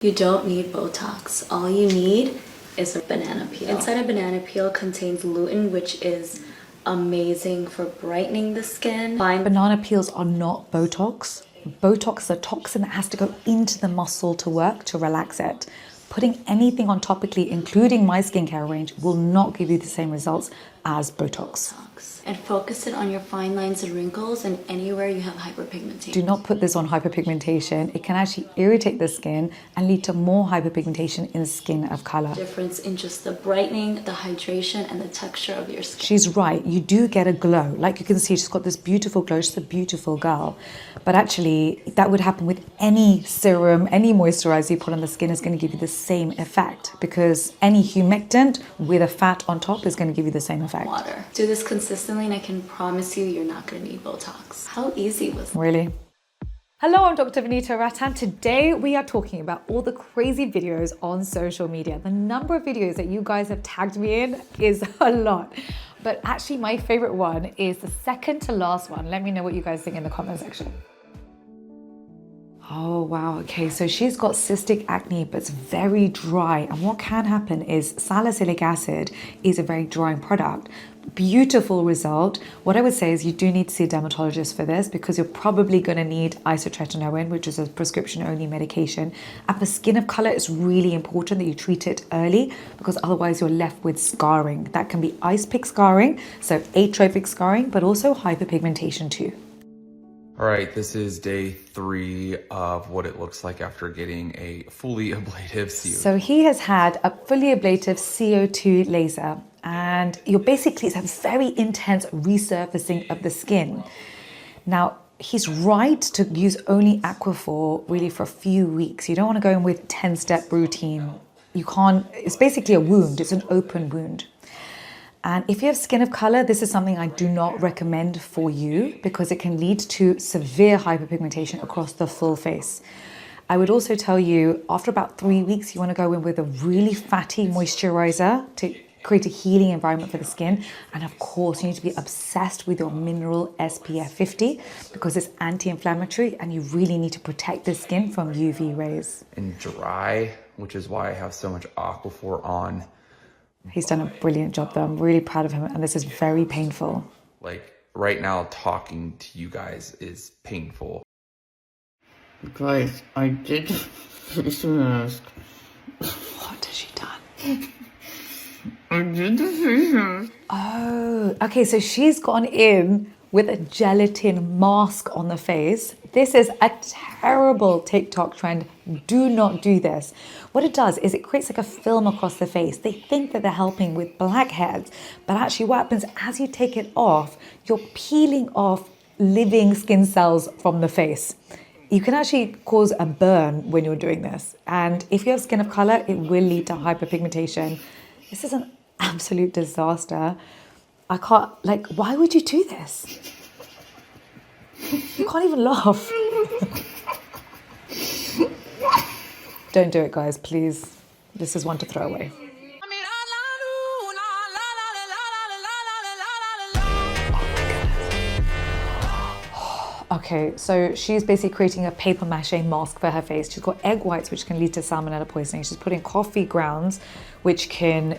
You don't need Botox. All you need is a banana peel. Inside a banana peel contains lutein, which is amazing for brightening the skin. Banana peels are not Botox. Botox is a toxin that has to go into the muscle to work, to relax it. Putting anything on topically, including my skincare range, will not give you the same results as Botox. And focus it on your fine lines and wrinkles and anywhere you have hyperpigmentation. Do not put this on hyperpigmentation. It can actually irritate the skin and lead to more hyperpigmentation in skin of color. Difference in just the brightening, the hydration, and the texture of your skin. She's right. You do get a glow. Like you can see, she's got this beautiful glow. She's a beautiful girl. But actually, that would happen with any serum, any moisturizer you put on the skin is going to give you the same effect, because any humectant with a fat on top is going to give you the same effect. Water. Do this consistently and I can promise you, you're not going to need Botox. How easy was it? Really? Hello, I'm Dr. Vanita Rattan. Today we are talking about all the crazy videos on social media. The number of videos that you guys have tagged me in is a lot. But actually my favorite one is the second to last one. Let me know what you guys think in the comment section. Oh, wow. Okay, so she's got cystic acne, but it's very dry. And what can happen is salicylic acid is a very drying product. Beautiful result. What I would say is you do need to see a dermatologist for this, because you're probably going to need isotretinoin, which is a prescription-only medication. And for skin of color, it's really important that you treat it early, because otherwise you're left with scarring. That can be ice pick scarring, so atrophic scarring, but also hyperpigmentation too. All right, this is day 3 of what it looks like after getting a fully ablative CO2. So he has had a fully ablative CO2 laser, and it's a very intense resurfacing of the skin. Now, he's right to use only Aquaphor really for a few weeks. You don't want to go in with 10-step routine. You can't, it's basically a wound, it's an open wound. And if you have skin of color, this is something I do not recommend for you, because it can lead to severe hyperpigmentation across the full face. I would also tell you, after about 3 weeks, you want to go in with a really fatty moisturizer to create a healing environment for the skin. And of course, you need to be obsessed with your mineral SPF 50, because it's anti-inflammatory and you really need to protect the skin from UV rays. And dry, which is why I have so much Aquaphor on. He's done a brilliant job though. I'm really proud of him, and this is very painful. Like right now, talking to you guys is painful. Guys, I did face mask. What has she done? I did the face mask. Oh, okay, so she's gone in with a gelatin mask on the face. This is a terrible TikTok trend. Do not do this. What it does is it creates like a film across the face. They think that they're helping with blackheads, but actually what happens as you take it off, you're peeling off living skin cells from the face. You can actually cause a burn when you're doing this. And if you have skin of color, it will lead to hyperpigmentation. This is an absolute disaster. I can't, like, why would you do this? You can't even laugh. Don't do it, guys, please. This is one to throw away. Okay, so she's basically creating a paper mache mask for her face. She's got egg whites, which can lead to salmonella poisoning. She's putting coffee grounds, which can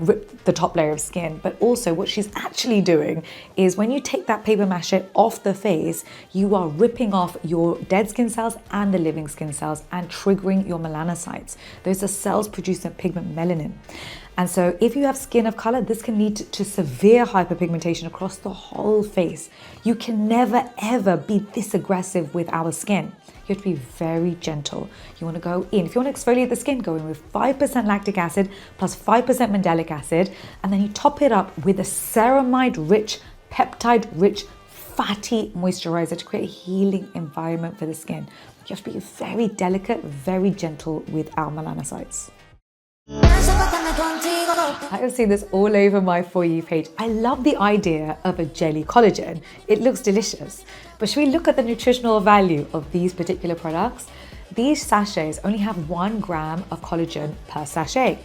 rip the top layer of skin. But also what she's actually doing is when you take that paper mache off the face, you are ripping off your dead skin cells and the living skin cells and triggering your melanocytes. Those are cells producing pigment melanin. And so if you have skin of color, this can lead to severe hyperpigmentation across the whole face. You can never, ever be this aggressive with our skin. You have to be very gentle. You want to go in. If you want to exfoliate the skin, go in with 5% lactic acid plus 5% mandelic acid. And then you top it up with a ceramide-rich, peptide-rich, fatty moisturizer to create a healing environment for the skin. You have to be very delicate, very gentle with our melanocytes. I have seen this all over my For You page. I love the idea of a jelly collagen. It looks delicious. But should we look at the nutritional value of these particular products? These sachets only have 1 gram of collagen per sachet.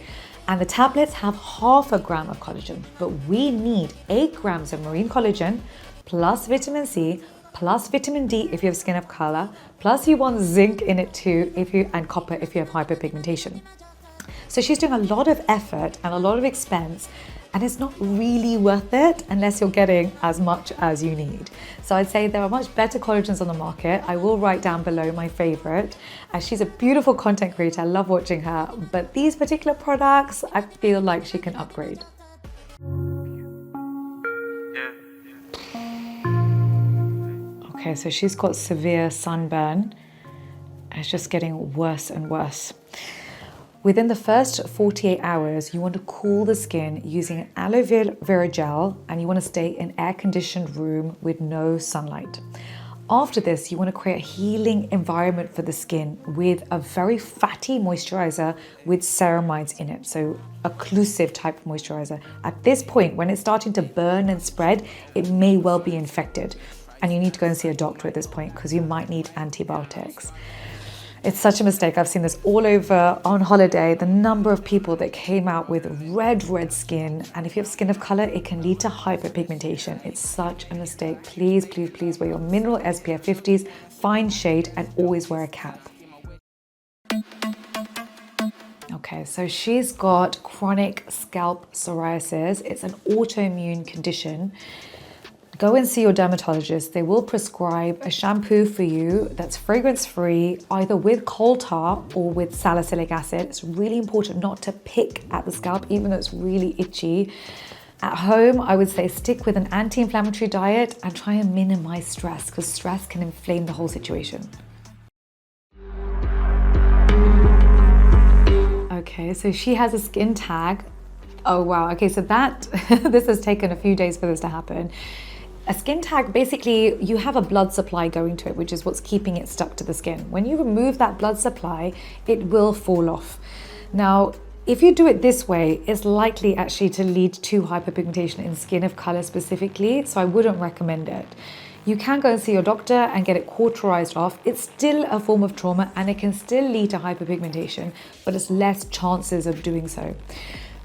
And the tablets have 0.5 gram of collagen. But we need 8 grams of marine collagen plus vitamin C plus vitamin D if you have skin of color, plus you want zinc in it too and copper if you have hyperpigmentation. So she's doing a lot of effort and a lot of expense, and it's not really worth it unless you're getting as much as you need. So I'd say there are much better collagens on the market. I will write down below my favorite. She's a beautiful content creator. I love watching her, but these particular products, I feel like she can upgrade. Okay, so she's got severe sunburn. It's just getting worse and worse. Within the first 48 hours, you want to cool the skin using an aloe vera gel, and you want to stay in an air-conditioned room with no sunlight. After this, you want to create a healing environment for the skin with a very fatty moisturizer with ceramides in it, so occlusive type of moisturizer. At this point, when it's starting to burn and spread, it may well be infected, and you need to go and see a doctor at this point because you might need antibiotics. It's such a mistake. I've seen this all over on holiday. The number of people that came out with red skin, and if you have skin of color, it can lead to hyperpigmentation. It's such a mistake. Please, please, please wear your mineral SPF 50s, find shade, and always wear a cap. Okay, so she's got chronic scalp psoriasis. It's an autoimmune condition. Go and see your dermatologist. They will prescribe a shampoo for you that's fragrance-free, either with coal tar or with salicylic acid. It's really important not to pick at the scalp, even though it's really itchy. At home, I would say stick with an anti-inflammatory diet and try and minimize stress, because stress can inflame the whole situation. Okay, so she has a skin tag. Oh wow, okay, so this has taken a few days for this to happen. A skin tag, basically, you have a blood supply going to it, which is what's keeping it stuck to the skin. When you remove that blood supply, it will fall off. Now, if you do it this way, it's likely actually to lead to hyperpigmentation in skin of color specifically, so I wouldn't recommend it. You can go and see your doctor and get it cauterized off. It's still a form of trauma and it can still lead to hyperpigmentation, but it's less chances of doing so.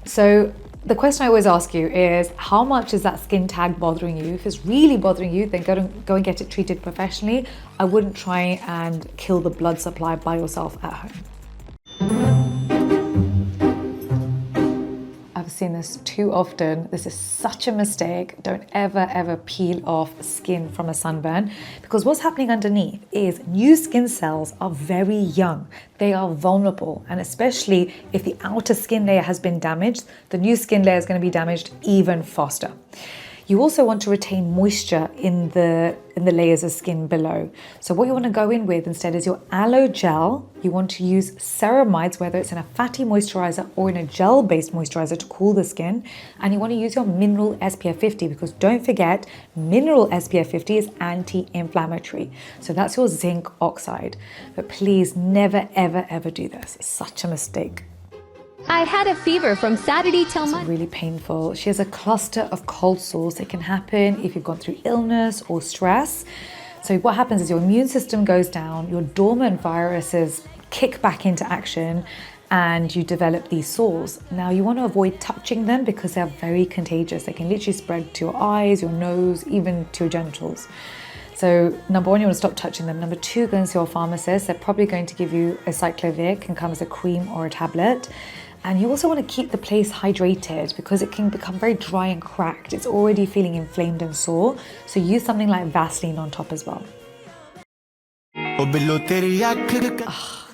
So the question I always ask you is, how much is that skin tag bothering you? If it's really bothering you, then go and get it treated professionally. I wouldn't try and kill the blood supply by yourself at home. I've seen this too often. This is such a mistake. Don't ever peel off skin from a sunburn, because what's happening underneath is new skin cells are very young. They are vulnerable, and especially if the outer skin layer has been damaged, the new skin layer is going to be damaged even faster. You also want to retain moisture in the layers of skin below. So what you want to go in with instead is your aloe gel. You want to use ceramides, whether it's in a fatty moisturizer or in a gel-based moisturizer, to cool the skin. And you want to use your mineral SPF 50, because don't forget, mineral SPF 50 is anti-inflammatory. So that's your zinc oxide. But please never, ever do this. It's such a mistake. I had a fever from Saturday till It's Monday. really painful. She has a cluster of cold sores. It can happen if you've gone through illness or stress. So what happens is your immune system goes down, your dormant viruses kick back into action, and you develop these sores. Now you want to avoid touching them because they're very contagious. They can literally spread to your eyes, your nose, even to your genitals. So number one, you want to stop touching them. Number two, go and see your pharmacist. They're probably going to give you a Cyclovic, can come as a cream or a tablet. And you also want to keep the place hydrated because it can become very dry and cracked. It's already feeling inflamed and sore. So use something like Vaseline on top as well.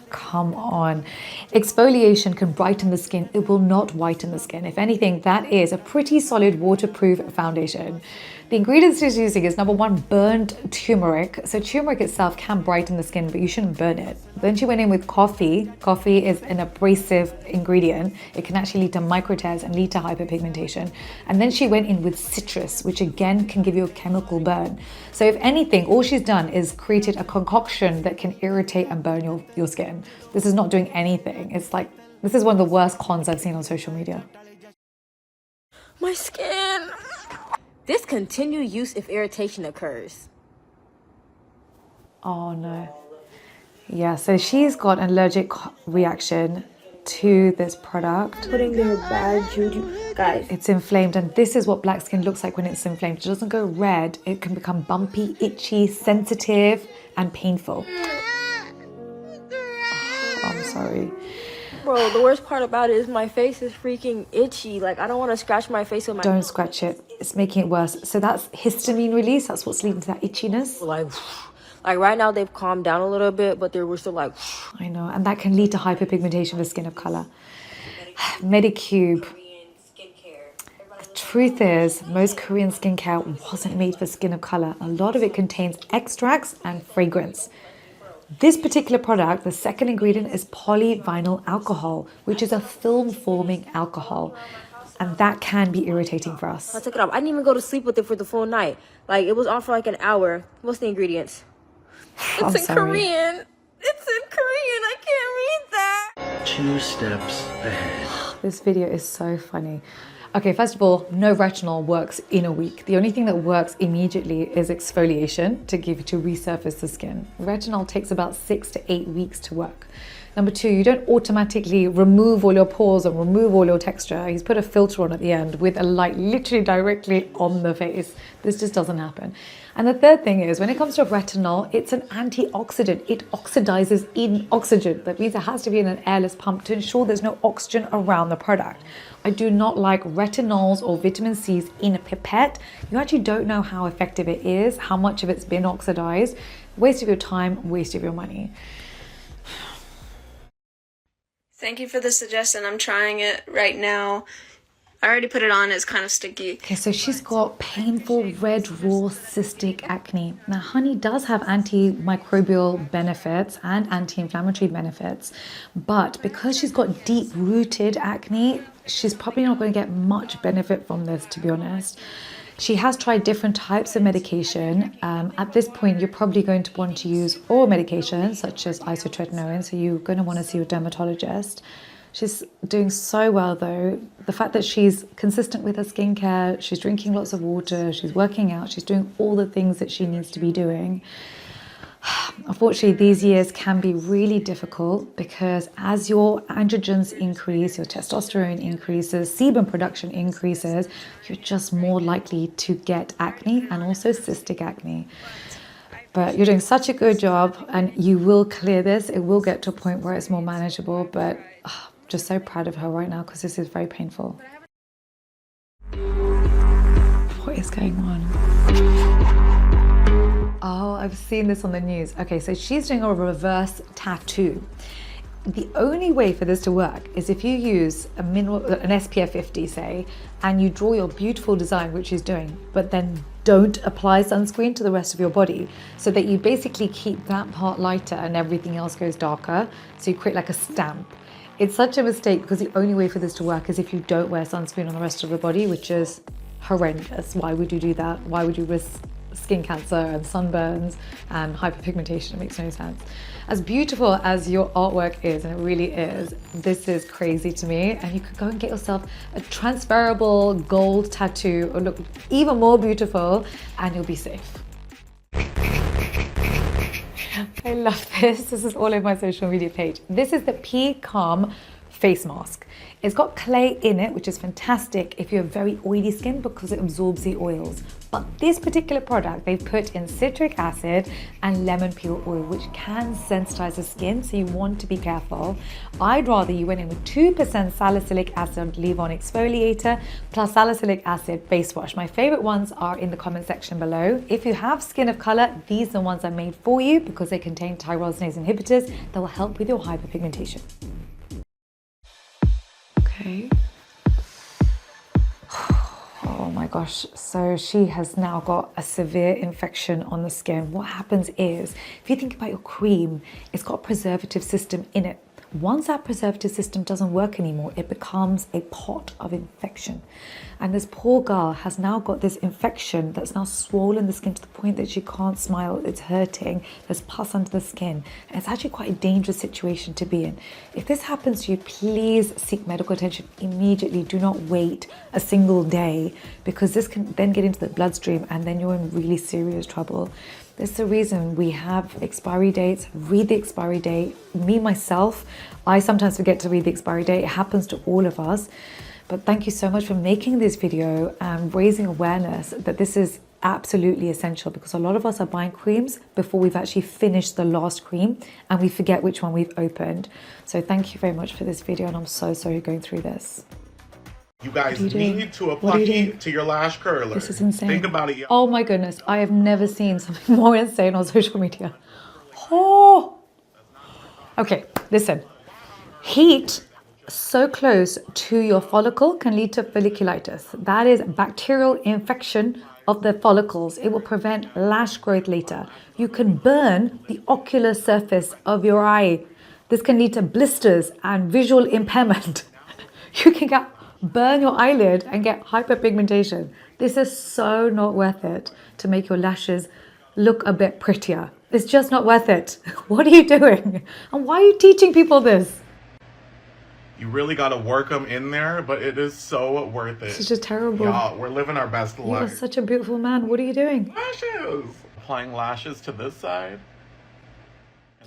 Come on. Exfoliation can brighten the skin. It will not whiten the skin. If anything, that is a pretty solid waterproof foundation. The ingredients she's using is number one, burnt turmeric. So turmeric itself can brighten the skin, but you shouldn't burn it. Then she went in with coffee. Coffee is an abrasive ingredient. It can actually lead to micro tears and lead to hyperpigmentation. And then she went in with citrus, which again can give you a chemical burn. So if anything, all she's done is created a concoction that can irritate and burn your skin. This is not doing anything. It's like, this is one of the worst cons I've seen on social media. My skin. Discontinue use if irritation occurs. Oh no. Yeah, so she's got an allergic reaction to this product. Putting their bad juju. Guys, It's inflamed, and this is what black skin looks like when it's inflamed. It doesn't go red. It can become bumpy, itchy, sensitive, and painful. Oh, I'm sorry. bro, the worst part about it is my face is freaking itchy. Like, I don't want to scratch my face with my... Don't scratch it. It's making it worse. So that's histamine release. That's what's leading to that itchiness. Like right now they've calmed down a little bit, but they were still like... I know, and that can lead to hyperpigmentation of the skin of color. Medicube. The truth is, most Korean skincare wasn't made for skin of color. A lot of it contains extracts and fragrance. This particular product, the second ingredient is polyvinyl alcohol, which is a film-forming alcohol. And that can be irritating for us. I took it off. I didn't even go to sleep with it for the full night. Like, it was on for like an hour. What's the ingredients? I'm It's in sorry. Korean. It's in Korean. I can't read that. 2 steps ahead. This video is so funny. Okay, first of all, no retinol works in a week. The only thing that works immediately is exfoliation to resurface the skin. Retinol takes about 6 to 8 weeks to work. Number 2, you don't automatically remove all your pores and remove all your texture. He's put a filter on at the end with a light literally directly on the face. This just doesn't happen. And the third thing is, when it comes to retinol, it's an antioxidant. It oxidizes in oxygen. That means it has to be in an airless pump to ensure there's no oxygen around the product. I do not like retinols or vitamin C's in a pipette. You actually don't know how effective it is, how much of it's been oxidized. Waste of your time, waste of your money. Thank you for the suggestion. I'm trying it right now. I already put it on. It's kind of sticky. Okay, so she's got painful red raw cystic acne. Now, honey does have antimicrobial benefits and anti-inflammatory benefits, but because she's got deep-rooted acne, she's probably not going to get much benefit from this, to be honest. She has tried different types of medication. At this point, you're probably going to want to use oral medication, such as isotretinoin, so you're going to want to see your dermatologist. She's doing so well though. The fact that she's consistent with her skincare, she's drinking lots of water, she's working out, she's doing all the things that she needs to be doing. Unfortunately, these years can be really difficult because as your androgens increase, your testosterone increases, sebum production increases, you're just more likely to get acne and also cystic acne. But you're doing such a good job and you will clear this. It will get to a point where it's more manageable, but just so proud of her right now because this is very painful. What is going on? Oh, I've seen this on the news. Okay, so she's doing a reverse tattoo. The only way for this to work is if you use an SPF 50, say, and you draw your beautiful design, which she's doing, but then don't apply sunscreen to the rest of your body, so that you basically keep that part lighter and everything else goes darker. So you create like a stamp. It's such a mistake because the only way for this to work is if you don't wear sunscreen on the rest of the body, which is horrendous. Why would you do that? Why would you risk skin cancer and sunburns and hyperpigmentation? It makes no sense. As beautiful as your artwork is, and it really is, this is crazy to me. And you could go and get yourself a transferable gold tattoo or look even more beautiful and you'll be safe. I love this. This is all over my social media page. This is the P Calm face mask. It's got clay in it, which is fantastic if you have very oily skin because it absorbs the oils. But this particular product, they've put in citric acid and lemon peel oil, which can sensitize the skin, so you want to be careful. I'd rather you went in with 2% salicylic acid leave-on exfoliator plus salicylic acid face wash. My favorite ones are in the comment section below. If you have skin of color, these are the ones I made for you because they contain tyrosinase inhibitors that will help with your hyperpigmentation. Okay. Oh my gosh, so she has now got a severe infection on the skin. What happens is, if you think about your cream, it's got a preservative system in it. Once that preservative system doesn't work anymore, it becomes a pot of infection. And this poor girl has now got this infection that's now swollen the skin to the point that she can't smile, it's hurting, there's pus under the skin. And it's actually quite a dangerous situation to be in. If this happens to you, please seek medical attention immediately. Do not wait a single day because this can then get into the bloodstream and then you're in really serious trouble. There's the reason we have expiry dates. Read the expiry date. Me, myself, I sometimes forget to read the expiry date. It happens to all of us. But thank you so much for making this video and raising awareness that this is absolutely essential, because a lot of us are buying creams before we've actually finished the last cream and we forget which one we've opened. So thank you very much for this video, and I'm so sorry going through this. You guys need to What are apply you doing? heat to your lash curler. This is insane. Think about it. Oh my goodness, I have never seen something more insane on social media. Oh! Okay, listen. Heat so close to your follicle can lead to folliculitis. That is bacterial infection of the follicles. It will prevent lash growth later. You can burn the ocular surface of your eye. This can lead to blisters and visual impairment. You can burn your eyelid and get hyperpigmentation. This is so not worth it to make your lashes look a bit prettier. It's just not worth it. What are you doing? And why are you teaching people this? You really got to work them in there, but it is so worth it. This is just terrible. Y'all, we're living our best You are life. such a beautiful man. What are you doing? Lashes. Applying lashes to this side.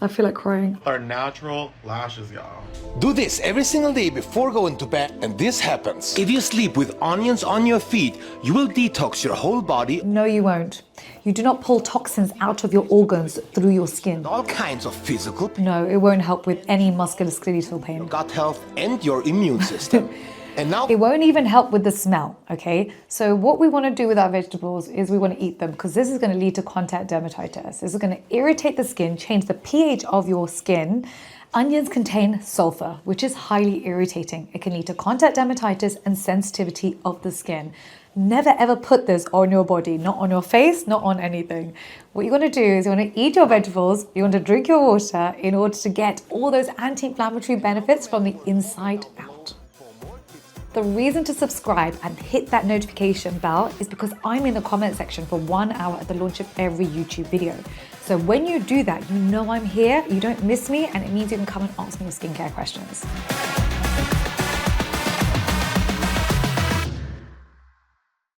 I feel like crying. Our natural lashes, y'all. Do this every single day before going to bed, and this happens. If you sleep with onions on your feet, you will detox your whole body. No, you won't. You do not pull toxins out of your organs through your skin. All kinds of physical, No, it won't help with any musculoskeletal pain. gut health, and your immune system. And now, It won't even help with the smell, okay? So what we want to do with our vegetables is we want to eat them, because this is going to lead to contact dermatitis. This is going to irritate the skin, change the pH of your skin. Onions contain sulfur, which is highly irritating. It can lead to contact dermatitis and sensitivity of the skin. Never ever put this on your body, not on your face, not on anything. What you want to do is you want to eat your vegetables, you want to drink your water in order to get all those anti-inflammatory benefits from the inside out. The reason to subscribe and hit that notification bell is because I'm in the comment section for 1 hour at the launch of every YouTube video. So when you do that, you know I'm here, you don't miss me, and it means you can come and ask me your skincare questions.